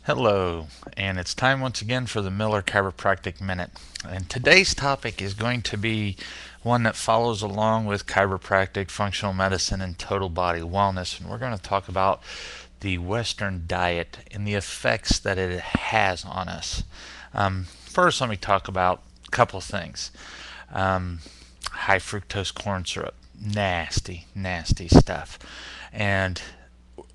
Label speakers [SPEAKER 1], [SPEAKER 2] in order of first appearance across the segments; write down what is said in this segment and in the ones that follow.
[SPEAKER 1] Hello, and it's time once again for the Miller Chiropractic Minute. And today's topic is going to be one that follows along with chiropractic, functional medicine, and total body wellness. And we're going to talk about the Western diet and the effects that it has on us. First, let me talk about a couple of things. High fructose corn syrup, nasty, nasty stuff. And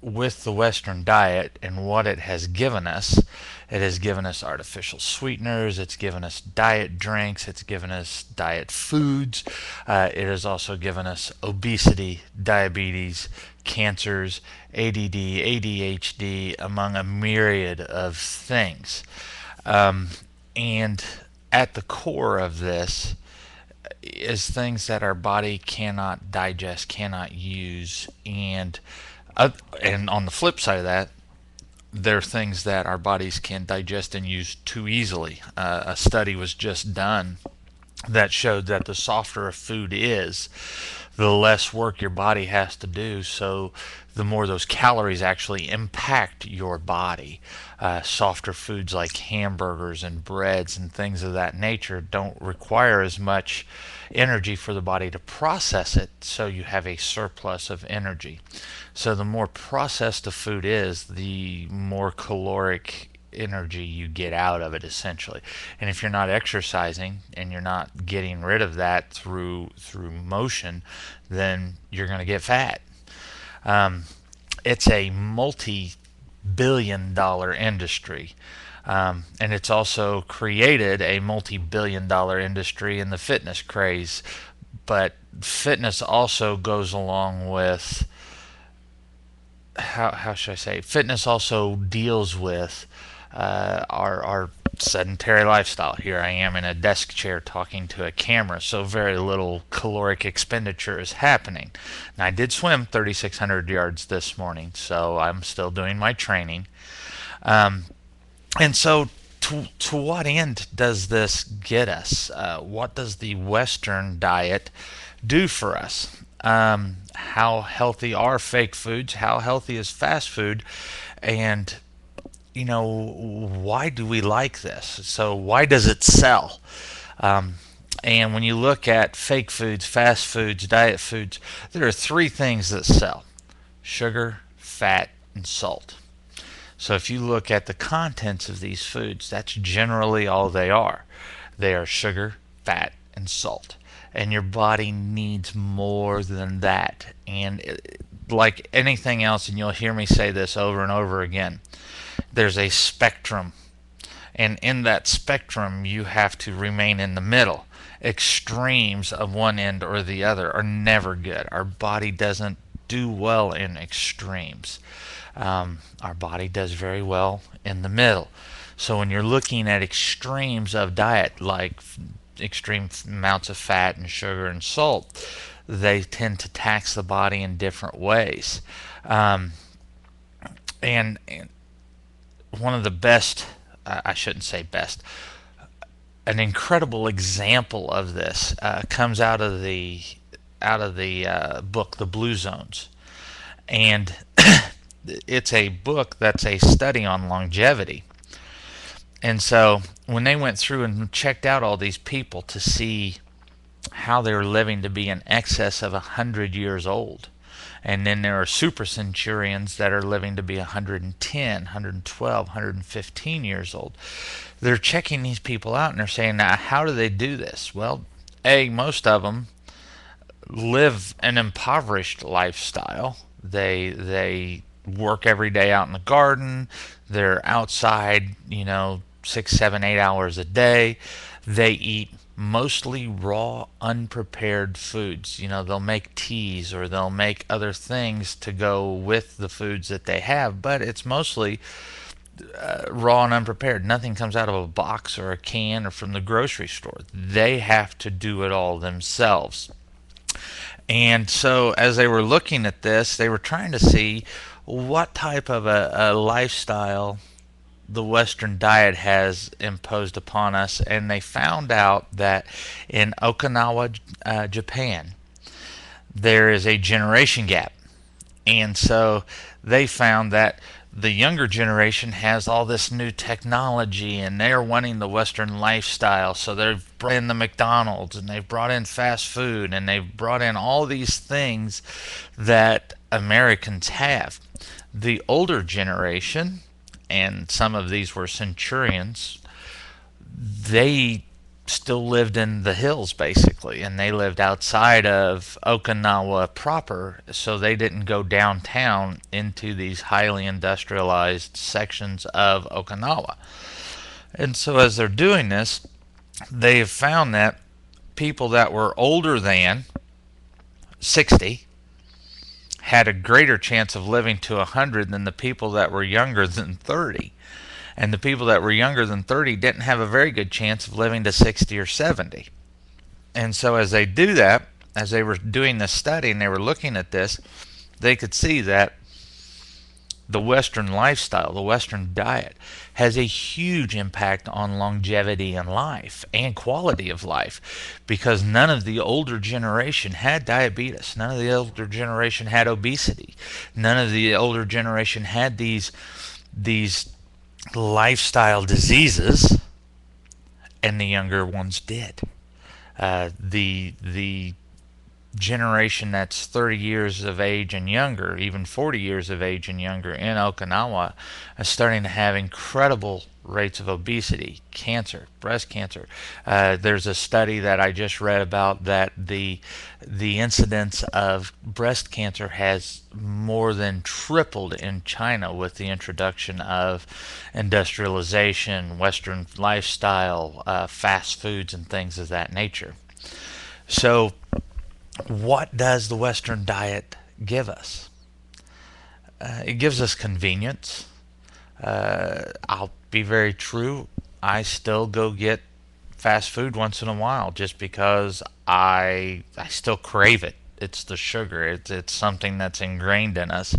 [SPEAKER 1] with the Western diet and what it has given us, it has given us artificial sweeteners, it's given us diet drinks, it's given us diet foods, it has also given us obesity, diabetes, cancers, ADD, ADHD, among a myriad of things. And at the core of this is things that our body cannot digest, cannot use, and on the flip side of that, there are things that our bodies can digest and use too easily. A study was just done that showed that the softer a food is, the less work your body has to do, so the more those calories actually impact your body. Softer foods like hamburgers and breads and things of that nature don't require as much energy for the body to process it, so you have a surplus of energy. So the more processed the food is, the more caloric energy you get out of it, essentially. And if you're not exercising and you're not getting rid of that through motion, then you're going to get fat. It's a multi-billion-dollar industry. And it's also created a multi-billion-dollar industry in the fitness craze. But fitness also goes along with, how should I say, fitness also deals with our sedentary lifestyle. Here I am in a desk chair talking to a camera, so very little caloric expenditure is happening. Now, I did swim 3,600 yards this morning, so I'm still doing my training. And so, to what end does this get us? What does the Western diet do for us? How healthy are fake foods? How healthy is fast food? And why do we like this? So why does it sell? And when you look at fake foods, fast foods, diet foods, there are three things that sell: sugar, fat, and salt. So if you look at the contents of these foods, that's generally all they are. They are sugar, fat, and salt. And your body needs more than that. And like anything else, and you'll hear me say this over and over again, there's a spectrum, and in that spectrum you have to remain in the middle. Extremes of one end or the other are never good. Our body doesn't do well in extremes. Our body does very well in the middle. So when you're looking at extremes of diet, like extreme amounts of fat and sugar and salt, they tend to tax the body in different ways. And one of the best, I shouldn't say best, an incredible example of this comes out of the book The Blue Zones. And it's a book that's a study on longevity. And so when they went through and checked out all these people to see how they were living to be in excess of 100 years old, and then there are super centurions that are living to be 110, 112, 115 years old. They're checking these people out and they're saying, now, how do they do this? Well, most of them live an impoverished lifestyle. They work every day out in the garden. They're outside, 6, 7, 8 hours a day. They eat mostly raw, unprepared foods. They'll make teas or they'll make other things to go with the foods that they have, but it's mostly raw and unprepared. Nothing comes out of a box or a can or from the grocery store. They have to do it all themselves. And so, as they were looking at this, they were trying to see what type of a lifestyle the Western diet has imposed upon us, and they found out that in Okinawa, Japan, there is a generation gap. And so they found that the younger generation has all this new technology and they're wanting the Western lifestyle. So they've brought in the McDonald's and they've brought in fast food and they've brought in all these things that Americans have. The older generation, and some of these were centurions, they still lived in the hills basically, and they lived outside of Okinawa proper, so they didn't go downtown into these highly industrialized sections of Okinawa. And so as they're doing this, they have found that people that were older than 60 had a greater chance of living to 100 than the people that were younger than 30. And the people that were younger than 30 didn't have a very good chance of living to 60 or 70. And so as they do that, as they were doing this study and they were looking at this, they could see that the Western lifestyle, the Western diet, has a huge impact on longevity in life and quality of life, because none of the older generation had diabetes, none of the older generation had obesity, none of the older generation had these lifestyle diseases, and the younger ones did. The generation that's 30 years of age and younger, even 40 years of age and younger in Okinawa, is starting to have incredible rates of obesity, cancer, breast cancer. There's a study that I just read about that the incidence of breast cancer has more than tripled in China with the introduction of industrialization, Western lifestyle, fast foods, and things of that nature. So what does the Western diet give us? It gives us convenience. I'll be very true. I still go get fast food once in a while just because I still crave it. It's the sugar. It's something that's ingrained in us,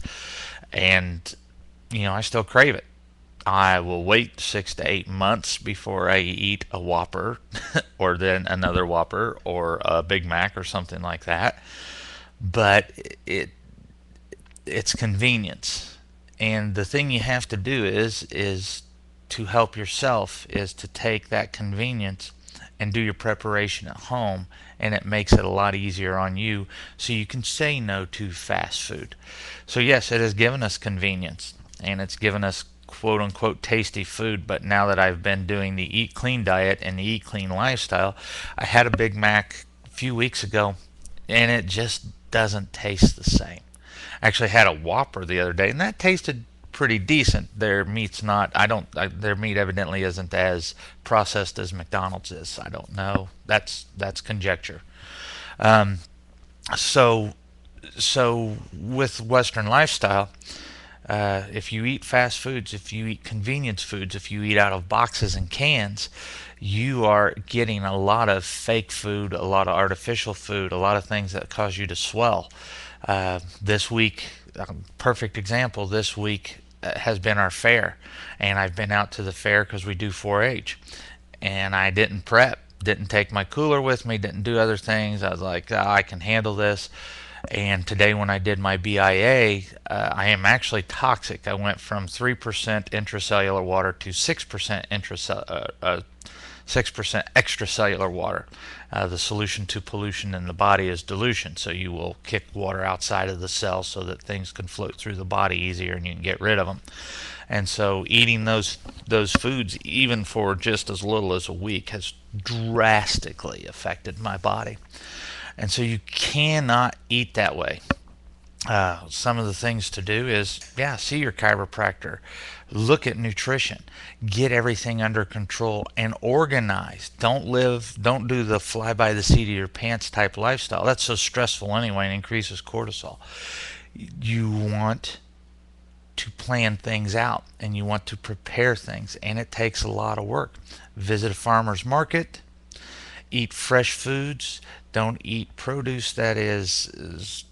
[SPEAKER 1] and I still crave it. I will wait 6 to 8 months before I eat a Whopper or then another Whopper or a Big Mac or something like that. But it's convenience. And the thing you have to do is to help yourself is to take that convenience and do your preparation at home, and it makes it a lot easier on you so you can say no to fast food. So yes, it has given us convenience and it's given us quote unquote tasty food, but now that I've been doing the Eat Clean diet and the Eat Clean lifestyle, I had a Big Mac a few weeks ago and it just doesn't taste the same. I actually had a Whopper the other day and that tasted pretty decent. Their meat's not, their meat evidently isn't as processed as McDonald's is. I don't know. That's conjecture. Um, so with Western lifestyle, if you eat fast foods, if you eat convenience foods, if you eat out of boxes and cans, you are getting a lot of fake food, a lot of artificial food, a lot of things that cause you to swell. This week, perfect example, this week has been our fair, and I've been out to the fair because we do 4-H, and I didn't prep, didn't take my cooler with me, didn't do other things. I was like, I can handle this. And today when I did my BIA, I am actually toxic. I went from 3% intracellular water to 6% 6% extracellular water. The solution to pollution in the body is dilution, so you will kick water outside of the cell so that things can float through the body easier and you can get rid of them. And so eating those foods, even for just as little as a week, has drastically affected my body. And so you cannot eat that way. Some of the things to do is, see your chiropractor, look at nutrition, get everything under control and organize. Don't do the fly by the seat of your pants type lifestyle. That's so stressful anyway and increases cortisol. You want to plan things out and you want to prepare things, and it takes a lot of work. Visit a farmer's market, eat fresh foods, don't eat produce that is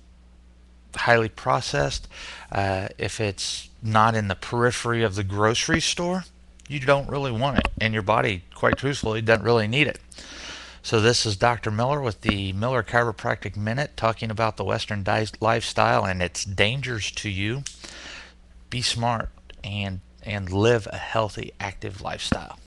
[SPEAKER 1] highly processed. If it's not in the periphery of the grocery store, you don't really want it, and your body, quite truthfully, doesn't really need it. So this is Dr. Miller with the Miller Chiropractic Minute, talking about the Western lifestyle and its dangers to you. Be smart. and live a healthy, active lifestyle.